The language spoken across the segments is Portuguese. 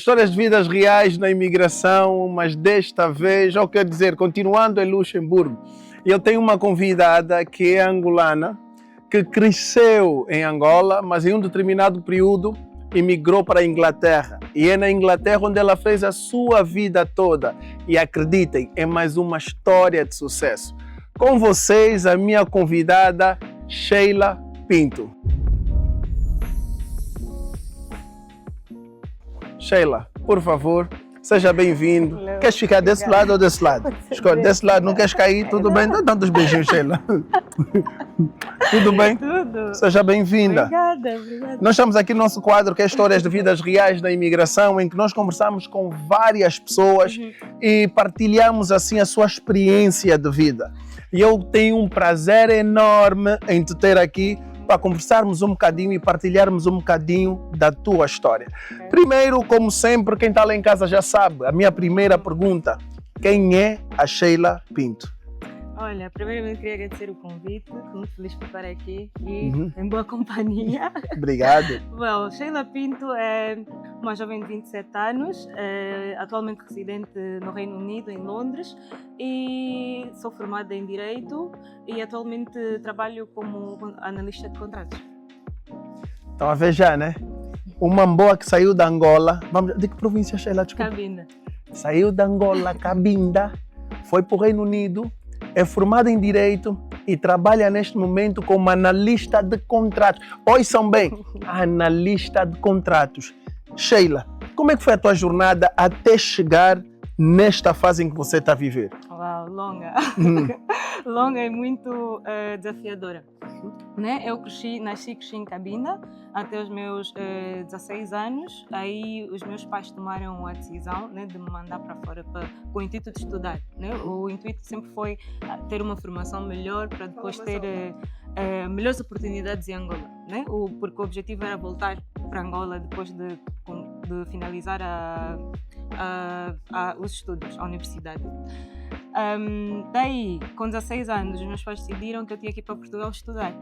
Histórias de vidas reais na imigração, mas desta vez, ou quer dizer, continuando em Luxemburgo. Eu tenho uma convidada que é angolana, que cresceu em Angola, mas em um determinado período emigrou para a Inglaterra. E é na Inglaterra onde ela fez a sua vida toda. E acreditem, é mais uma história de sucesso. Com vocês, a minha convidada, Sheila Pinto. Sheila, por favor, seja bem-vindo. Queres ficar desse lado ou desse lado? Escolhe, desse lado, não queres cair? Tudo bem? Dá tantos beijinhos, Sheila. Tudo bem? Tudo. Seja bem-vinda. Obrigada. Nós estamos aqui no nosso quadro que é Histórias de Vidas Reais da Imigração, em que nós conversamos com várias pessoas e partilhamos assim a sua experiência de vida. E eu tenho um prazer enorme em te ter aqui para conversarmos um bocadinho e partilharmos um bocadinho da tua história. Primeiro, como sempre, quem está lá em casa já sabe, a minha primeira pergunta: quem é a Sheila Pinto? Olha, primeiramente queria agradecer o convite, estou muito feliz por estar aqui e em boa companhia. Obrigado. Bom, Sheila Pinto é uma jovem de 27 anos, atualmente residente no Reino Unido, em Londres, e sou formada em Direito e atualmente trabalho como analista de contratos. Então, a ver já, né? Uma boa que saiu da Angola. De que província, Sheila? Desculpa. Cabinda. Saiu da Angola, Cabinda, foi para o Reino Unido, é formada em Direito e trabalha neste momento como analista de contratos. Ouçam bem, analista de contratos. Sheila, como é que foi a tua jornada até chegar nesta fase em que você está a viver? Uau, longa. Longa e muito desafiadora. Né? Eu nasci e cresci em Cabinda até os meus 16 anos. Aí os meus pais tomaram a decisão, né, de me mandar para fora com o intuito de estudar. Né? O intuito sempre foi ter uma formação melhor para depois ter melhores oportunidades em Angola. Né? Porque o objetivo era voltar para Angola depois de finalizar os estudos, a universidade. Daí, com 16 anos, os meus pais decidiram que eu tinha que ir para Portugal estudar.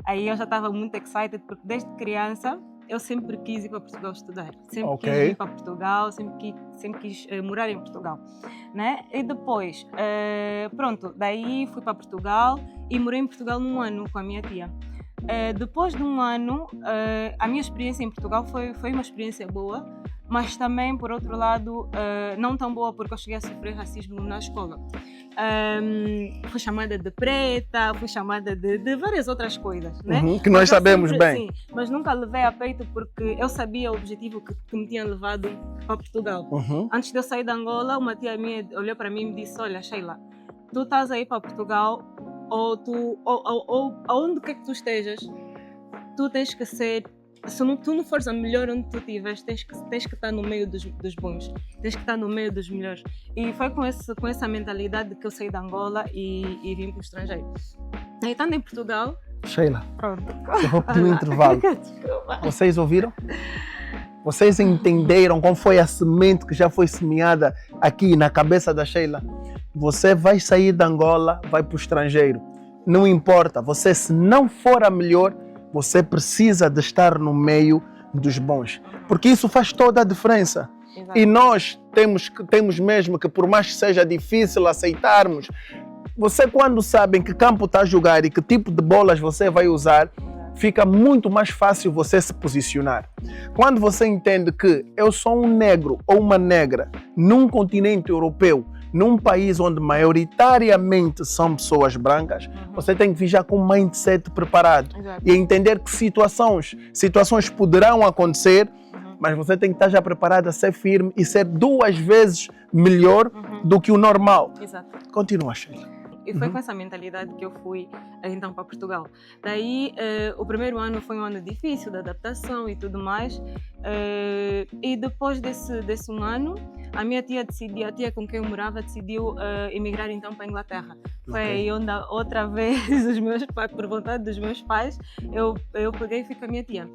Aí eu já estava muito excited, porque desde criança eu sempre quis ir para Portugal estudar. Sempre quis ir para Portugal, sempre quis morar em Portugal. Né? E depois, pronto, daí fui para Portugal e morei em Portugal num ano com a minha tia. Depois de um ano, a minha experiência em Portugal foi uma experiência boa, mas também, por outro lado, não tão boa, porque eu cheguei a sofrer racismo na escola. Fui chamada de preta, fui chamada de várias outras coisas, né? Que nós sabemos bem. Sim, mas nunca levei a peito, porque eu sabia o objetivo que me tinha levado para Portugal. Antes de eu sair de Angola, uma tia minha olhou para mim e me disse: olha, Sheila, tu estás aí para Portugal, ou aonde quer que tu estejas, tu tens que ser, se tu não fores a melhor onde tu estiveres, tens que estar no meio dos bons, tens que estar no meio dos melhores. E foi com essa mentalidade que eu saí da Angola e vim para o estrangeiro. Aí, estando em Portugal... Sheila, pronto. Eu vou pedir um intervalo. Vocês ouviram? Vocês entenderam qual foi a semente que já foi semeada aqui na cabeça da Sheila? Você vai sair da Angola, vai para o estrangeiro. Não importa, você, se não for a melhor, você precisa de estar no meio dos bons. Porque isso faz toda a diferença. Exato. E nós temos mesmo que, por mais que seja difícil aceitarmos, você, quando sabe em que campo está a jogar e que tipo de bolas você vai usar, fica muito mais fácil você se posicionar. Quando você entende que eu sou um negro ou uma negra num continente europeu, num país onde maioritariamente são pessoas brancas, você tem que vir já com um mindset preparado. Exato. E entender que situações poderão acontecer, mas você tem que estar já preparado a ser firme e ser 2 vezes melhor do que o normal. Exato. Continua, Sheila. E foi com essa mentalidade que eu fui então para Portugal. Daí o primeiro ano foi um ano difícil de adaptação e tudo mais. E depois desse um ano, a minha tia com quem eu morava, decidiu emigrar então para a Inglaterra. Foi aí onde outra vez os meus pais, por vontade dos meus pais, eu peguei e fui com a minha tia.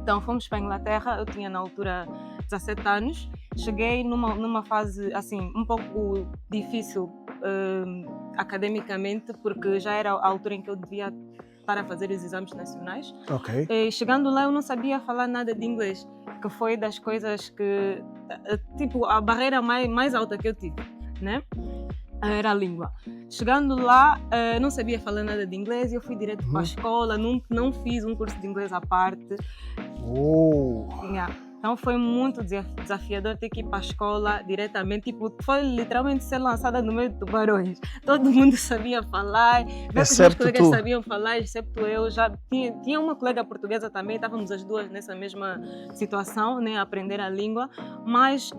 Então fomos para a Inglaterra, eu tinha na altura 17 anos. Cheguei numa fase assim um pouco difícil academicamente, porque já era a altura em que eu devia estar a fazer os exames nacionais. Ok. E chegando lá eu não sabia falar nada de inglês, que foi das coisas que tipo, a barreira mais alta que eu tive, né? Era a língua. Chegando lá, não sabia falar nada de inglês e eu fui direto para a escola, não fiz um curso de inglês à parte. Yeah. Então foi muito desafiador ter que ir para a escola diretamente. Tipo, foi literalmente ser lançada no meio de tubarões. Todo mundo sabia falar, os meus colegas sabiam falar, excepto eu. Já tinha uma colega portuguesa também, estávamos as duas nessa mesma situação, né, a aprender a língua. Mas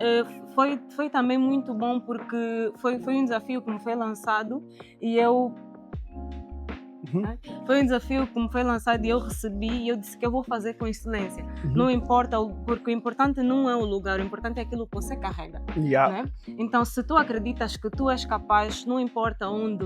foi também muito bom porque foi um desafio que me foi lançado e eu... Foi um desafio que me foi lançado e eu recebi e eu disse que eu vou fazer com excelência. Não importa, porque o importante não é o lugar, o importante é aquilo que você carrega. Né? Então, se tu acreditas que tu és capaz, não importa onde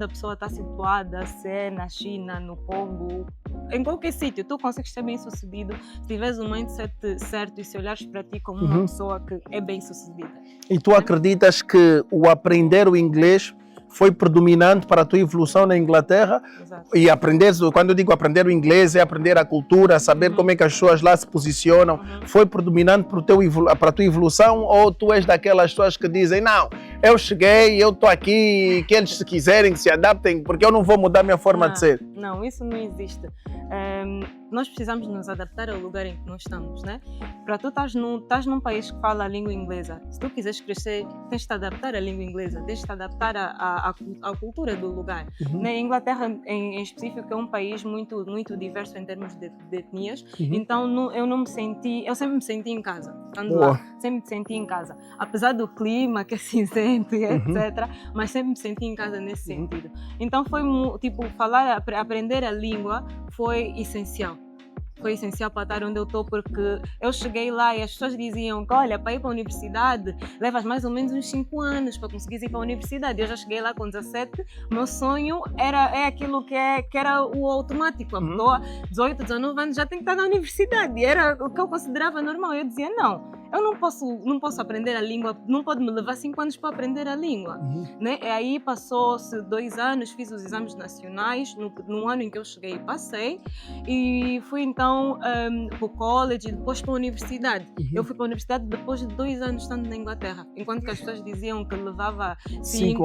a pessoa está situada, se é na China, no Congo, em qualquer sítio, tu consegues ser bem sucedido se tiveres um mindset certo e se olhares para ti como uma pessoa que é bem sucedida. E tu acreditas que o aprender o inglês foi predominante para a tua evolução na Inglaterra? Exato. E aprender, quando eu digo aprender o inglês, é aprender a cultura, saber como é que as pessoas lá se posicionam. Foi predominante para a tua evolução, ou tu és daquelas pessoas que dizem, não, eu cheguei, eu estou aqui, que eles se quiserem, que se adaptem, porque eu não vou mudar a minha forma de ser? Não, isso não existe. Nós precisamos nos adaptar ao lugar em que nós estamos, né? Para tu estás num país que fala a língua inglesa, se tu quiseres crescer, tens de te adaptar à língua inglesa, tens de te adaptar à cultura do lugar. Na Inglaterra, em específico, é um país muito, muito diverso em termos de etnias, então eu sempre me senti em casa, estando lá, sempre me senti em casa. Apesar do clima, que é cinzento e etc., mas sempre me senti em casa nesse sentido. Então foi, tipo, aprender a língua foi essencial. Foi essencial para estar onde eu estou, porque eu cheguei lá e as pessoas diziam que, olha, para ir para a universidade levas mais ou menos uns 5 anos para conseguir ir para a universidade. Eu já cheguei lá com 17, o meu sonho é aquilo que era o automático. A pessoa, 18, 19 anos, já tem que estar na universidade. E era o que eu considerava normal. Eu dizia, não, eu não posso aprender a língua, não pode me levar 5 anos para aprender a língua. Né? E aí passou-se 2 anos, fiz os exames nacionais, no ano em que eu cheguei passei, e fui então para o college e depois para a universidade. Eu fui para a universidade depois de 2 anos estando na Inglaterra, enquanto que as pessoas diziam que levava 5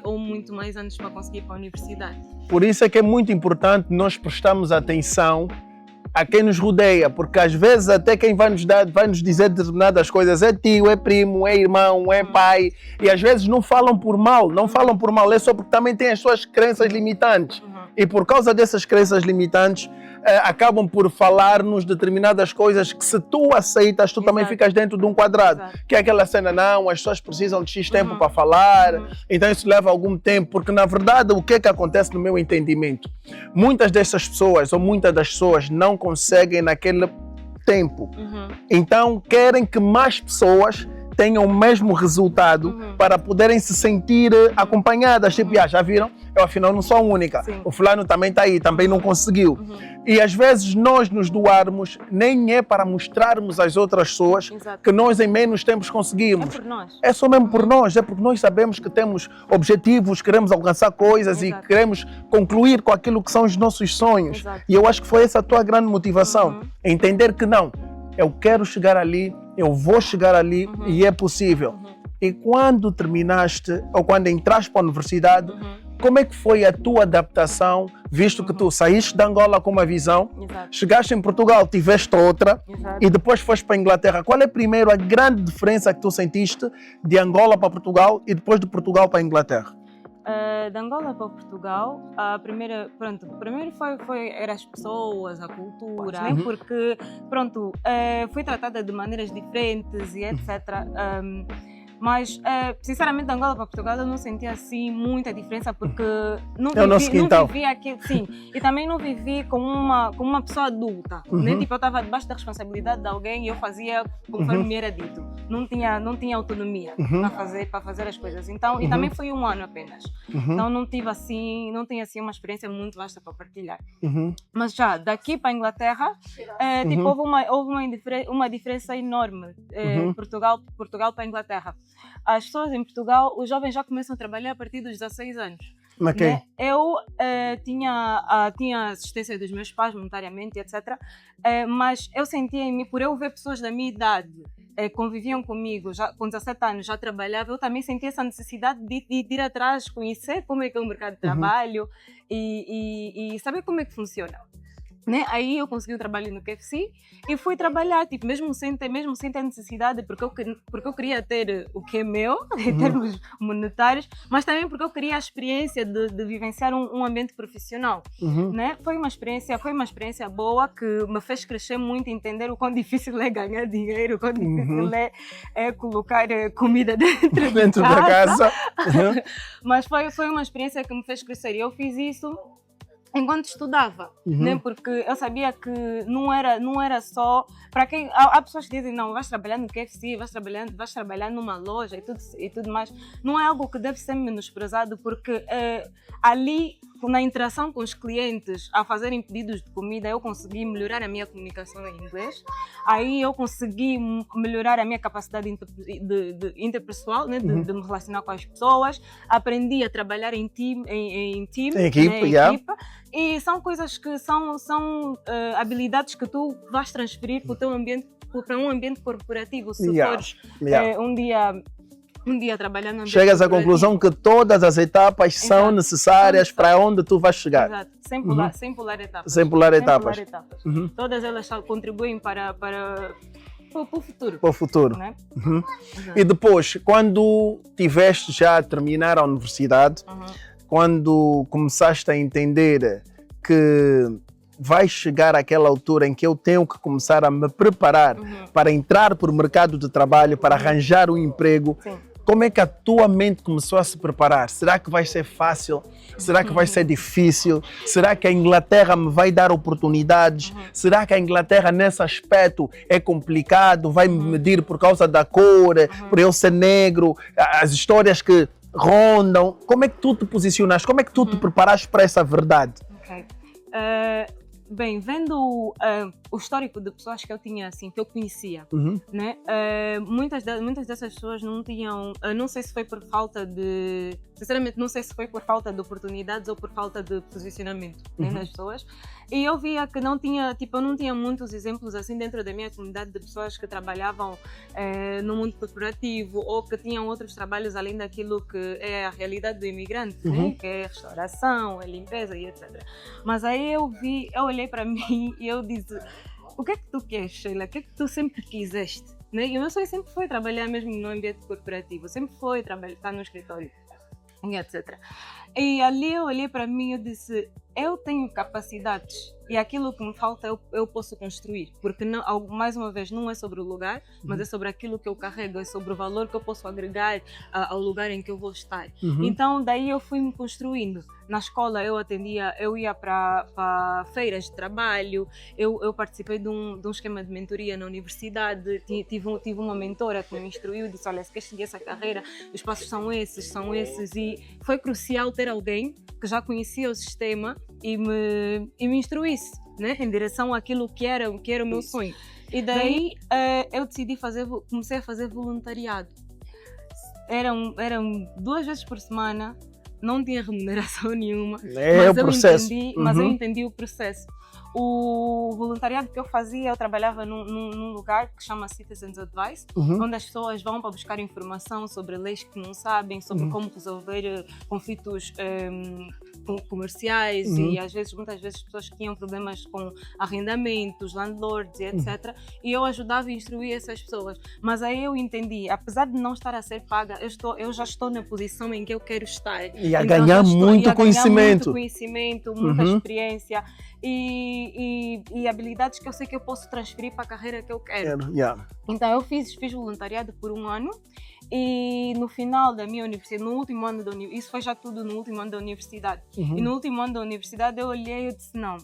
ou muito mais anos para conseguir ir para a universidade. Por isso é que é muito importante nós prestarmos atenção a quem nos rodeia, porque às vezes até quem vai nos dizer determinadas coisas é tio, é primo, é irmão, é pai, e às vezes não falam por mal, é só porque também têm as suas crenças limitantes. E por causa dessas crenças limitantes, acabam por falar-nos determinadas coisas que, se tu aceitas, tu também ficas dentro de um quadrado. Que é aquela cena, não, as pessoas precisam de X tempo para falar, então isso leva algum tempo, porque na verdade o que é que acontece no meu entendimento? Muitas dessas pessoas, ou muitas das pessoas, não conseguem naquele tempo. Então querem que mais pessoas tenham o mesmo resultado para poderem se sentir acompanhadas. Tipo, já viram? Eu afinal não sou a única. O fulano também está aí, também não conseguiu. E às vezes nós nos doarmos nem é para mostrarmos às outras pessoas que nós em menos tempos conseguimos. É por nós. É só mesmo por nós, é porque nós sabemos que temos objetivos, queremos alcançar coisas e queremos concluir com aquilo que são os nossos sonhos. E eu acho que foi essa a tua grande motivação. Entender que não, eu quero chegar ali, eu vou chegar ali e é possível. E quando terminaste, ou quando entraste para a universidade, como é que foi a tua adaptação, visto que tu saíste de Angola com uma visão, chegaste em Portugal, tiveste outra, e depois foste para a Inglaterra. Qual é primeiro a grande diferença que tu sentiste de Angola para Portugal e depois de Portugal para a Inglaterra? De Angola para Portugal, primeiro era as pessoas, a cultura, né? Porque fui tratada de maneiras diferentes e etc. Mas, sinceramente, de Angola para Portugal eu não senti assim muita diferença, porque não vivi aquilo, sim, e também não vivi como uma pessoa adulta, né? Tipo, eu estava debaixo da responsabilidade de alguém e eu fazia conforme me era dito, não tinha autonomia para fazer as coisas, então, e também foi 1 ano apenas, então não tinha assim uma experiência muito vasta para partilhar. Mas já daqui para a Inglaterra, tipo, houve uma diferença enorme, Portugal para a Inglaterra. As pessoas em Portugal, os jovens já começam a trabalhar a partir dos 16 anos. Né? Eu tinha assistência dos meus pais monetariamente, etc. Mas eu sentia em mim, por eu ver pessoas da minha idade conviviam comigo já, com 17 anos, já trabalhava, eu também sentia essa necessidade de ir atrás, conhecer como é que é o mercado de trabalho e saber como é que funciona. Né? Aí eu consegui um trabalho no KFC e fui trabalhar, tipo, mesmo sem ter necessidade, porque eu queria ter o que é meu, em termos monetários, mas também porque eu queria a experiência de vivenciar um ambiente profissional. Né? Foi uma experiência boa que me fez crescer muito, entender o quão difícil é ganhar dinheiro, o quão difícil é colocar comida dentro da casa. Mas foi uma experiência que me fez crescer e eu fiz isso enquanto estudava, né? Porque eu sabia que não era só para quem há pessoas que dizem não, vais trabalhar no KFC, vais trabalhar numa loja e tudo mais. Não é algo que deve ser menosprezado, porque ali na interação com os clientes, a fazerem pedidos de comida, eu consegui melhorar a minha comunicação em inglês. Aí eu consegui melhorar a minha capacidade interpessoal, né? de me relacionar com as pessoas. Aprendi a trabalhar em equipa. E são coisas que são habilidades que tu vais transferir para um ambiente corporativo. Se fores um dia trabalhando no ambiente chegas à conclusão que todas as etapas são necessárias para onde tu vais chegar. Exato, sem pular etapas. Sem pular etapas. Todas elas contribuem para o futuro. Para o futuro. Né? E depois, quando tiveste já a terminar a universidade, quando começaste a entender que vai chegar àquela altura em que eu tenho que começar a me preparar para entrar para o mercado de trabalho, para arranjar um emprego, como é que a tua mente começou a se preparar? Será que vai ser fácil? Será que vai ser difícil? Será que a Inglaterra me vai dar oportunidades? Será que a Inglaterra nesse aspecto é complicado? Vai me medir por causa da cor, por eu ser negro? As histórias que rondam. Como é que tu te posicionaste? Como é que tu te preparaste para essa verdade? Bem, vendo o histórico de pessoas que eu tinha, assim, que eu conhecia, né? Muitas dessas pessoas não tinham, não sei se foi por falta de, sinceramente não sei se foi por falta de oportunidades ou por falta de posicionamento, né, nas pessoas. E eu via que não tinha, tipo, eu não tinha muitos exemplos assim dentro da minha comunidade de pessoas que trabalhavam no mundo corporativo ou que tinham outros trabalhos além daquilo que é a realidade do imigrante, né? Que é a restauração, a limpeza e etc. Mas aí eu olhei para mim e eu disse: o que é que tu queres, Sheila? O que é que tu sempre quiseste? Né? E o meu sonho sempre foi trabalhar mesmo no ambiente corporativo, sempre foi estar no escritório, etc. E ali eu olhei para mim e eu disse: eu tenho capacidades e aquilo que me falta eu posso construir, porque não, mais uma vez não é sobre o lugar, mas é sobre aquilo que eu carrego, é sobre o valor que eu posso agregar ao lugar em que eu vou estar. Então daí eu fui me construindo. Na escola eu ia para feiras de trabalho, eu participei de um esquema de mentoria na universidade, tive uma mentora que me instruiu e disse: olha, se queres seguir essa carreira, os passos são esses, e foi crucial ter alguém que já conhecia o sistema e me instruísse, né, em direção àquilo que era o meu sonho. E daí eu decidi comecei a fazer voluntariado. Eram 2 vezes por semana, não tinha remuneração nenhuma, mas eu entendi o processo. O voluntariado que eu fazia, eu trabalhava num lugar que chama Citizens Advice, onde as pessoas vão para buscar informação sobre leis que não sabem, sobre como resolver conflitos comerciais e muitas vezes pessoas que tinham problemas com arrendamentos, landlords, etc. E eu ajudava e instruía essas pessoas. Mas aí eu entendi, apesar de não estar a ser paga, eu já estou na posição em que eu quero estar. E a ganhar muito conhecimento, muita experiência e habilidades que eu sei que eu posso transferir para a carreira que eu quero. Então eu fiz voluntariado por 1 ano. E no final da minha universidade, no último ano da universidade, isso foi já tudo no último ano da universidade. E no último ano da universidade eu olhei e disse: não,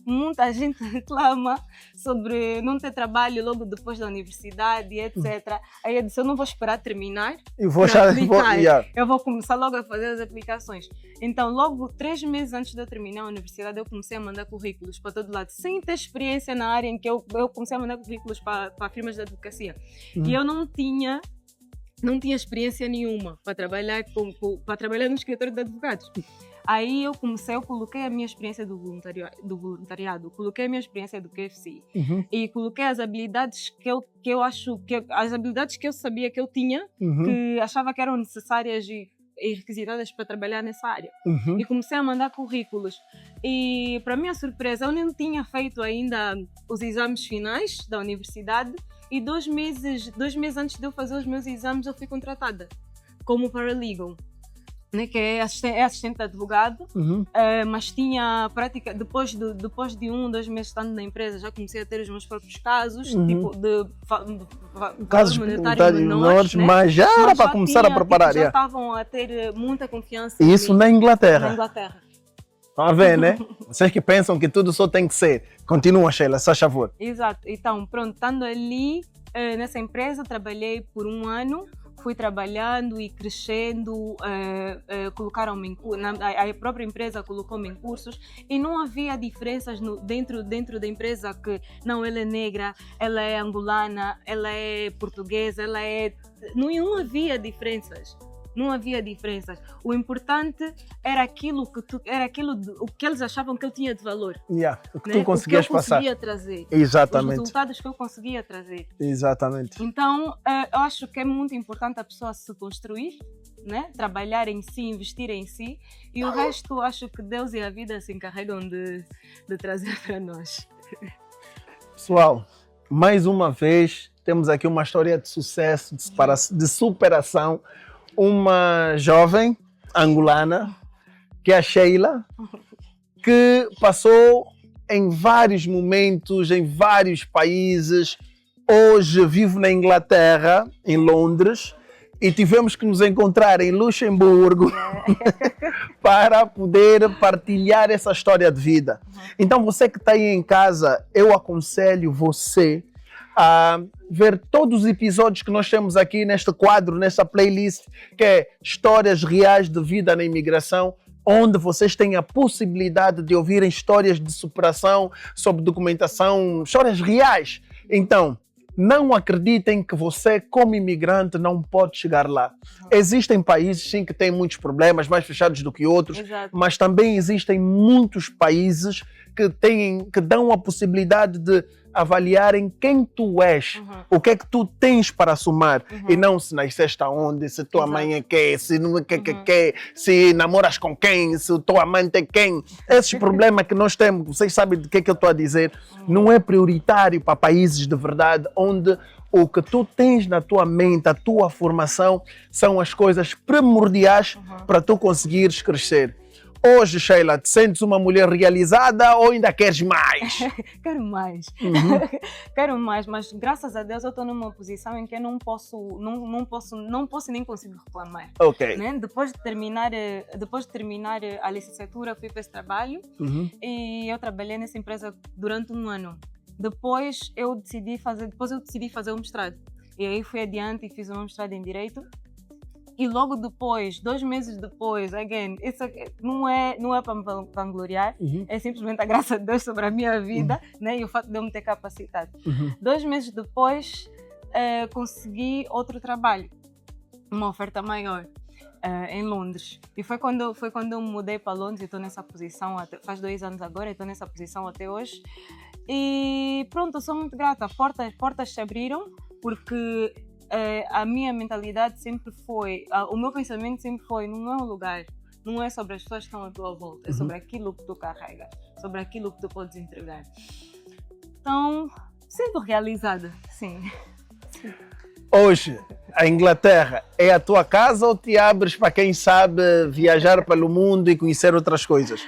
muita gente reclama sobre não ter trabalho logo depois da universidade, etc. Aí eu disse: eu não vou esperar terminar eu vou começar logo a fazer as aplicações. Então, logo 3 meses antes de eu terminar a universidade, eu comecei a mandar currículos para todo lado, sem ter experiência na área em que eu comecei a mandar currículos para firmas de advocacia. E eu não tinha experiência nenhuma para trabalhar no escritório de advogados. Aí eu coloquei a minha experiência do voluntariado, coloquei a minha experiência do KFC e coloquei as habilidades que eu acho que as habilidades que eu sabia que eu tinha, que achava que eram necessárias e requisitadas para trabalhar nessa área. E comecei a mandar currículos. E, para minha surpresa, eu não tinha feito ainda os exames finais da universidade e 2 meses antes de eu fazer os meus exames, eu fui contratada como paralegal, né, que é assistente de advogado, mas tinha prática, depois de 1-2 meses estando na empresa, já comecei a ter os meus próprios casos, tipo de casos monetários menores, né? mas já era para começar a preparar. Já estavam a ter muita confiança. E isso na Inglaterra. Na Inglaterra. Estão a ver, né? Vocês que pensam que tudo só tem que ser. Continua, Sheila, se faz favor. Exato. Então, pronto, estando ali nessa empresa, trabalhei por 1 ano. Fui trabalhando e crescendo, colocaram-me a própria empresa colocou-me em cursos e não havia diferenças dentro da empresa que não, ela é negra, ela é angolana, ela é portuguesa, não havia diferenças. Não havia diferenças. O importante era o que eles achavam que eu tinha de valor. O que tu conseguias passar. O que eu conseguia trazer. Exatamente. Os resultados que eu conseguia trazer. Exatamente. Então, eu acho que é muito importante a pessoa se construir, né? Trabalhar em si, investir em si. E o resto, acho que Deus e a vida se encarregam de trazer para nós. Pessoal, mais uma vez, temos aqui uma história de sucesso, de superação. Uma jovem angolana, que é a Sheila, que passou em vários momentos, em vários países. Hoje vive na Inglaterra, em Londres, e tivemos que nos encontrar em Luxemburgo para poder partilhar essa história de vida. Então, você que está aí em casa, eu aconselho você a ver todos os episódios que nós temos aqui neste quadro, nesta playlist, que é Histórias Reais de Vida na Imigração, onde vocês têm a possibilidade de ouvirem histórias de superação, sobre documentação, histórias reais. Então, não acreditem que você, como imigrante, não pode chegar lá. Existem países, sim, que têm muitos problemas, mais fechados do que outros, mas também existem muitos países que dão a possibilidade de avaliarem quem tu és, o que é que tu tens para somar, e não se nasceste aonde, se tua mãe é quem, se não é quem, se namoras com quem, se tua amante é quem. Esses problemas que nós temos, vocês sabem do que eu estou a dizer, não é prioritário para países de verdade, onde o que tu tens na tua mente, a tua formação, são as coisas primordiais para tu conseguires crescer. Hoje, Sheila, te sentes uma mulher realizada ou ainda queres mais? Quero mais. Quero mais, mas graças a Deus eu estou numa posição em que eu não posso e nem consigo reclamar. Ok. Né? Depois de terminar a licenciatura, fui para esse trabalho e eu trabalhei nessa empresa durante 1 ano. Depois eu decidi fazer o mestrado. E aí fui adiante e fiz o meu mestrado em Direito. E logo depois, 2 meses depois, isso não é para me vangloriar, é simplesmente a graça de Deus sobre a minha vida, né? E o fato de eu me ter capacitado. 2 meses depois, consegui outro trabalho, uma oferta maior, em Londres. E foi quando eu me mudei para Londres e estou nessa posição, faz 2 anos agora, e estou nessa posição até hoje. E pronto, eu sou muito grata. Portas se abriram, porque a minha mentalidade sempre foi, o meu pensamento sempre foi, não é um lugar, não é sobre as pessoas que estão à tua volta, é sobre aquilo que tu carregas, sobre aquilo que tu podes entregar. Então, sinto realizada, sim. Hoje, a Inglaterra é a tua casa ou te abres para quem sabe viajar pelo mundo e conhecer outras coisas?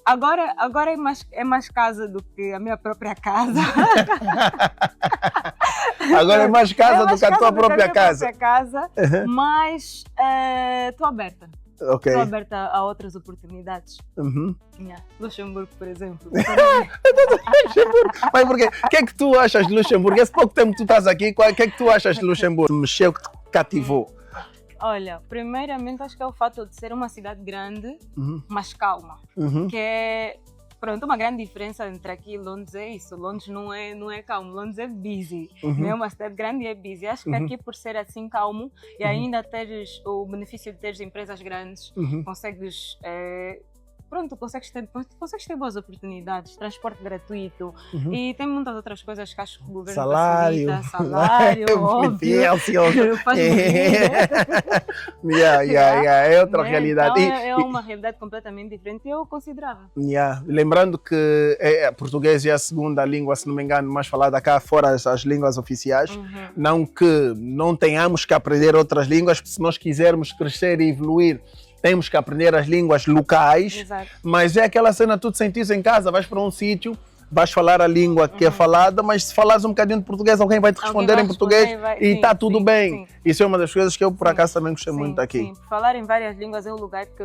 Agora é mais casa do que a minha própria casa. Agora é mais casa do que a tua própria casa. Mas estou aberta. Okay. Estou aberta a outras oportunidades. Luxemburgo, por exemplo. Mas porquê? O que é que tu achas de Luxemburgo? Esse pouco tempo que tu estás aqui, o que é que tu achas de Luxemburgo? Mexeu, que te cativou? Olha, primeiramente acho que é o fato de ser uma cidade grande, mas calma. Que é pronto, uma grande diferença entre aqui e Londres é isso. Londres não é calmo, Londres é busy. É uma cidade grande e é busy. Acho que aqui, por ser assim calmo e ainda teres o benefício de teres empresas grandes, consegues ter boas oportunidades, transporte gratuito e tem muitas outras coisas que acho que o governo salário, óbvio, faz é outra realidade. Então, é uma realidade completamente diferente e eu considerava. Lembrando que português é a segunda língua, se não me engano, mais falada cá, fora as línguas oficiais. Não que não tenhamos que aprender outras línguas, se nós quisermos crescer e evoluir, temos que aprender as línguas locais. Exato. Mas é aquela cena, tu te sentires em casa, vais para um sítio, vais falar a língua que é falada, mas se falares um bocadinho de português, alguém vai te responder em português e está tudo bem. Sim. Isso é uma das coisas que eu, por acaso, também gostei muito aqui. Sim. Falar em várias línguas é um lugar que,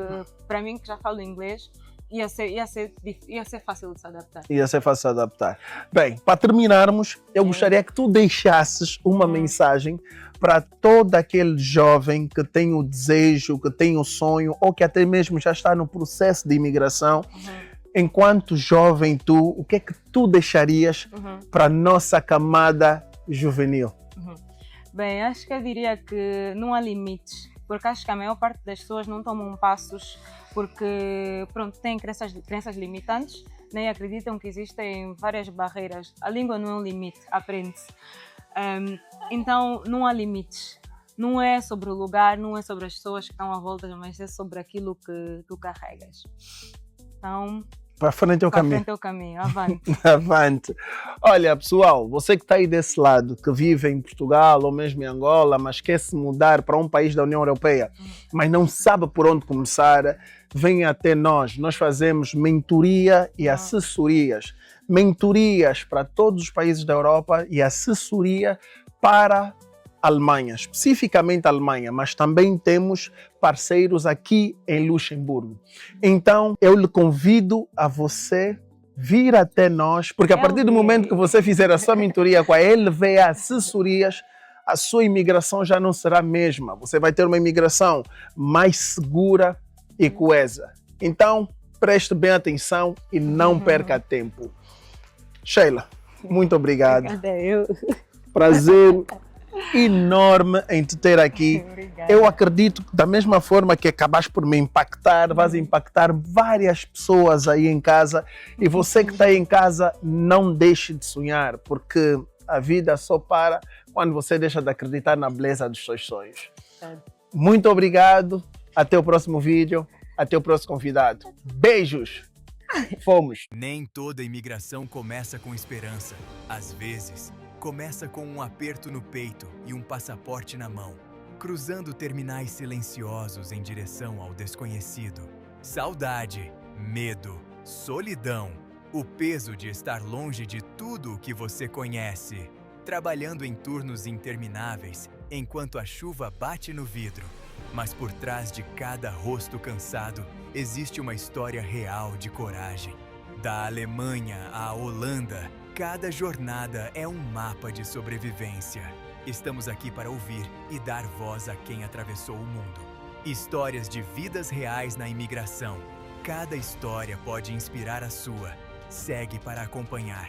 para mim, que já falo inglês, ia ser fácil de se adaptar. Ia ser fácil de adaptar. Bem, para terminarmos, eu gostaria que tu deixasses uma mensagem para todo aquele jovem que tem o desejo, que tem o sonho, ou que até mesmo já está no processo de imigração. Enquanto jovem o que é que tu deixarias para a nossa camada juvenil? Bem, acho que eu diria que não há limites, porque acho que a maior parte das pessoas não tomam passos porque, pronto, têm crenças limitantes, nem acreditam que existem várias barreiras. A língua não é um limite, aprende-se. Então, não há limites. Não é sobre o lugar, não é sobre as pessoas que estão à volta, mas é sobre aquilo que tu carregas. Então, para frente é o caminho. Para frente é o caminho, avante. Avante. Olha, pessoal, você que está aí desse lado, que vive em Portugal ou mesmo em Angola, mas quer se mudar para um país da União Europeia, mas não sabe por onde começar, venha até nós. Nós fazemos mentoria e assessorias. Mentorias para todos os países da Europa e assessoria para a Alemanha, especificamente a Alemanha, mas também temos parceiros aqui em Luxemburgo. Então, eu lhe convido a você vir até nós, porque a partir do momento que você fizer a sua mentoria com a LV Assessorias, a sua imigração já não será a mesma. Você vai ter uma imigração mais segura e coesa. Então, preste bem atenção e não perca tempo. Sheila, muito obrigado. Obrigada, eu. Prazer enorme em te ter aqui. Obrigada. Eu acredito que da mesma forma que acabaste por me impactar, vais impactar várias pessoas aí em casa. E você que está aí em casa, não deixe de sonhar, porque a vida só para quando você deixa de acreditar na beleza dos seus sonhos. Muito obrigado. Até o próximo vídeo. Até o próximo convidado. Beijos. Fomos. Nem toda imigração começa com esperança. Às vezes, começa com um aperto no peito e um passaporte na mão, cruzando terminais silenciosos em direção ao desconhecido. Saudade, medo, solidão, o peso de estar longe de tudo o que você conhece, trabalhando em turnos intermináveis enquanto a chuva bate no vidro. Mas por trás de cada rosto cansado, existe uma história real de coragem. Da Alemanha à Holanda, cada jornada é um mapa de sobrevivência. Estamos aqui para ouvir e dar voz a quem atravessou o mundo. Histórias de vidas reais na imigração. Cada história pode inspirar a sua. Segue para acompanhar.